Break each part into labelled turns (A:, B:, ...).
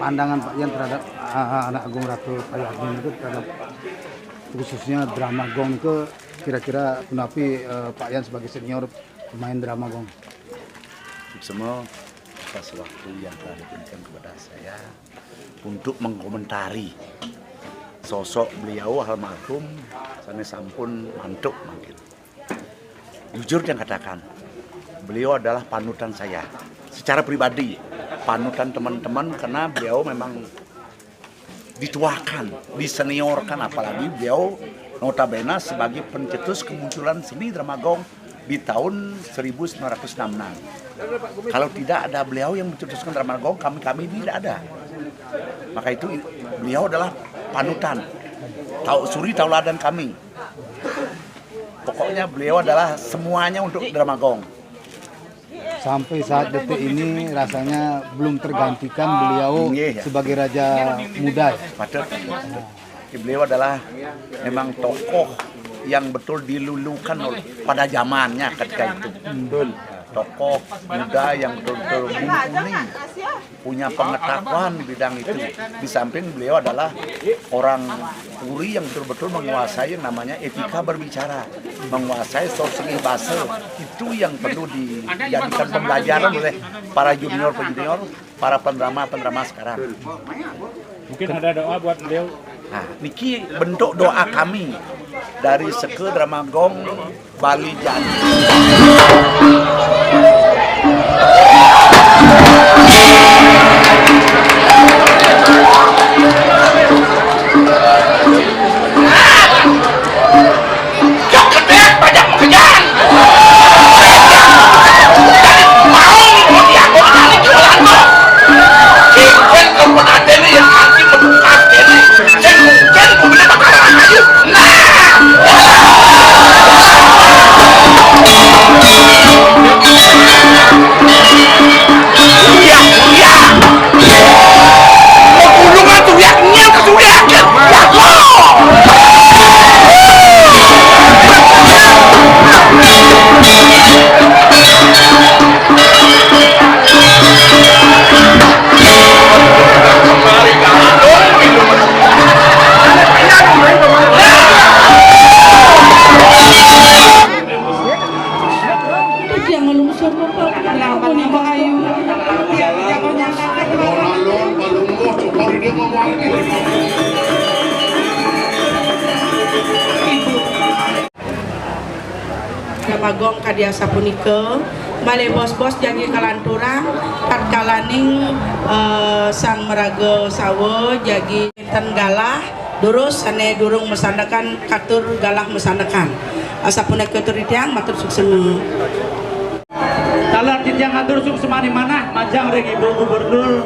A: pandangan Pak Yan terhadap anak Agung Ratu Payadmin itu terhadap khususnya drama gong itu kira-kira kenapi Pak Yan sebagai senior pemain drama gong?
B: Semua atas waktu yang telah diberikan kepada saya untuk mengkomentari sosok beliau almarhum sanes sampun mantuk mungkin. Jujur yang katakan, beliau adalah panutan saya secara pribadi, panutan teman-teman karena beliau memang dituakan, diseniorkan, apalagi beliau notabene sebagai pencetus kemunculan seni drama gong di tahun 1966. Kalau tidak ada beliau yang mencetuskan drama gong, kami tidak ada. Maka itu beliau adalah panutan, suri tauladan kami. Pokoknya beliau adalah semuanya untuk drama gong.
A: Sampai saat detik ini rasanya belum tergantikan beliau sebagai raja muda.
B: Beliau adalah memang tokoh yang betul dilulukan pada zamannya ketika itu. Tokoh muda yang betul-betul mumpuni, punya pengetahuan di bidang itu. Di samping beliau adalah orang Puri yang betul-betul menguasai yang namanya etika berbicara, menguasai strategi bahasa. Itu yang perlu dijadikan pembelajaran oleh para junior-junior, para pendrama sekarang.
C: Mungkin ada doa buat beliau.
B: Nah, niki bentuk doa kami dari Seke Drama Gong Bali Jani.
D: Magong kadiasa punike bale bos-bos jadi kalanturang katkalaning sang meraga sawo jadi ten galah durus sane durung mesandakan katur galah mesandakan asapunike turitiang matur suksema
C: Talar titiang atur suksema di mana majang rek Ibu Gubernur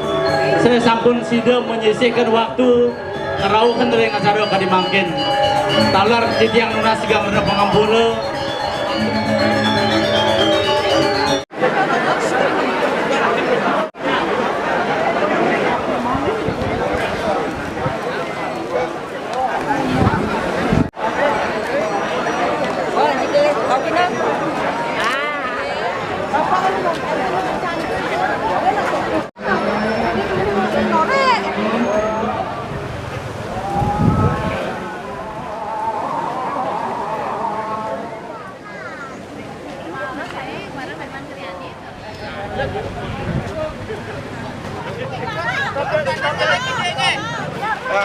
C: saya sampun sida menyisihkan waktu ngeraukan dari ngasado kadimangkin talar titiang nunas siga menep pengampura.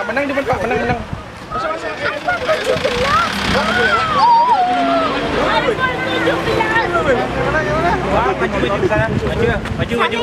E: Menang di Pak, menang. Maju.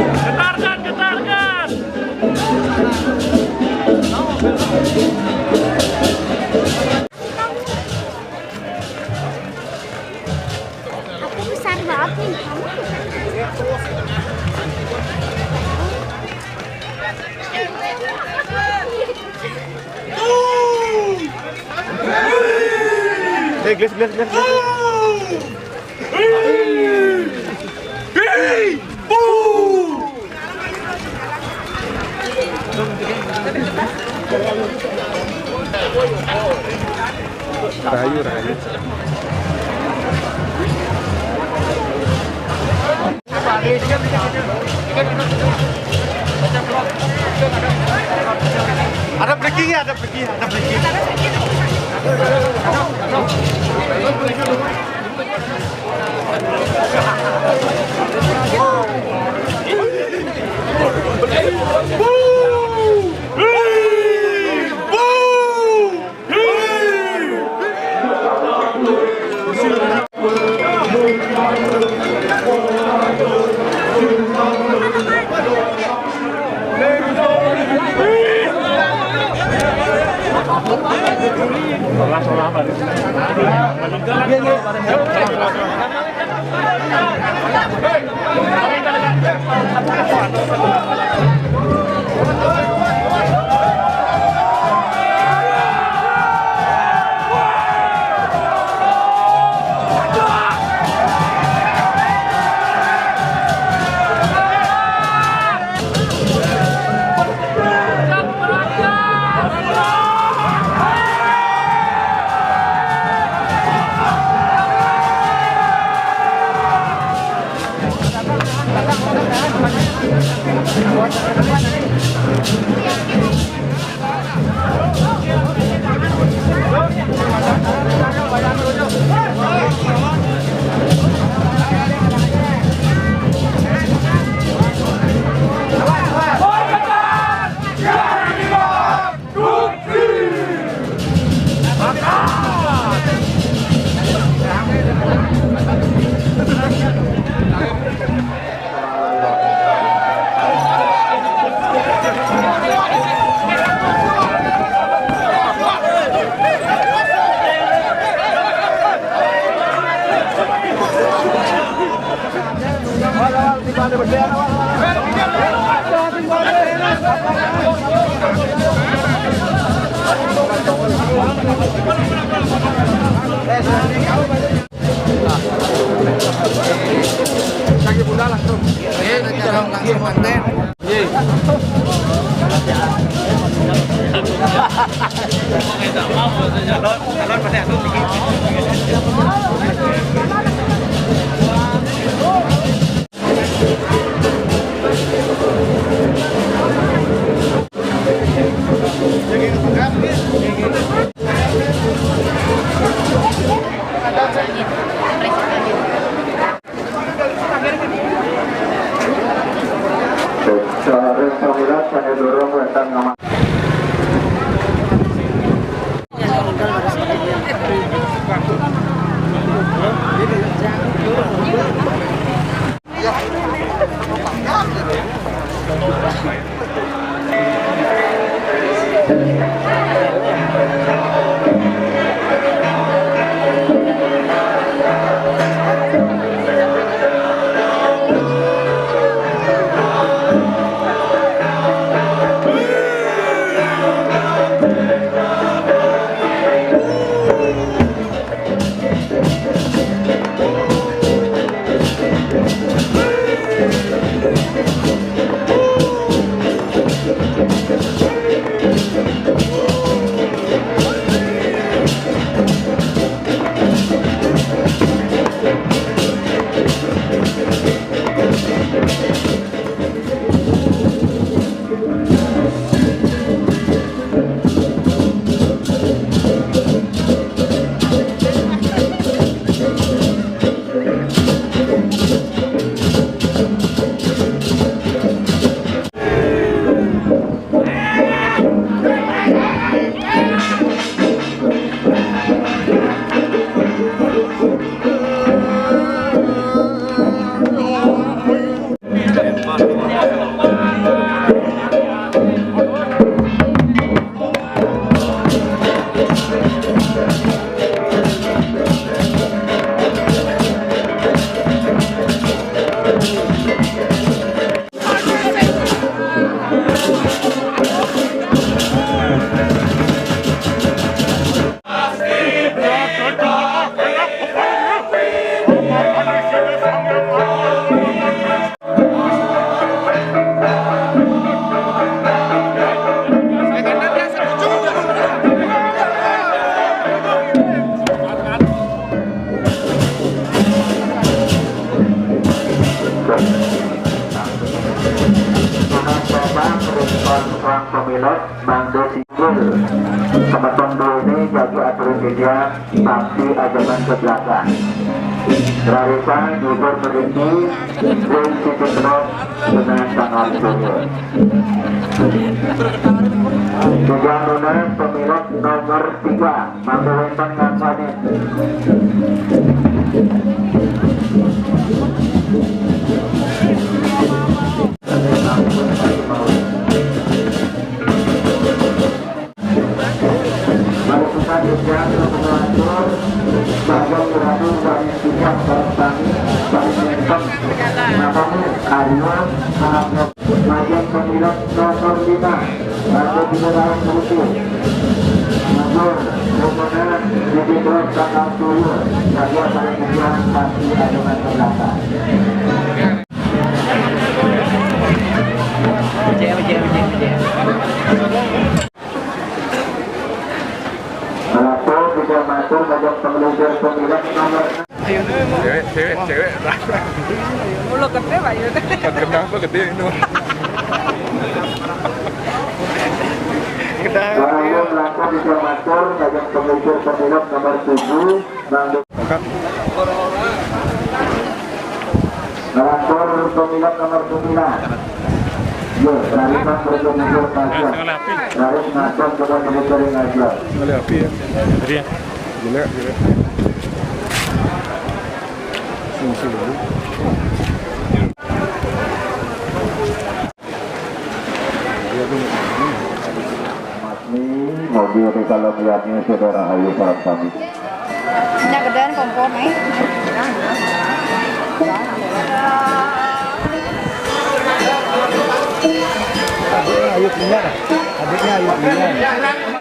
E: Getarkan, getarkan.
F: Aku besar banget nih.
E: Ada breakingnya, ada breaking, ada breaking.
G: Bang pemilot Bangde Singgul Kebetulan ini jadi aturan media Pasti ajaman ke belakang Rarisan Jubur Merindi Green City Club dengan sangat junior Tujuan lunas pemilot nomor 3 Mampu Wentang Ngapanin Majian pemilot nomor 5 Batu Binarang Putih Major Komandan Didikan Kakak Sulu Saya pada tujuan pasti aduan terbelakang Melakukan bisa masuk Major Pemilot pemilot nomor 6
E: cewek
H: Mulut gede Pak itu.
E: Gendang apa gede itu
G: Lalu melakukan bisa masuk Major Pemilot nomor 7 Melakukan pemilot nomor 9 Yo, Rarisan berjumlah kajian Raris ngajak coba militer ngajak
E: oleh api ya jadi ya gila fungsi dulu
G: mobil di kalau melihatnya saudara Ayu Sarap kami
F: Nhà gedean kompor nih.
A: Adiknya Ayu punya, adiknya Ayu punya.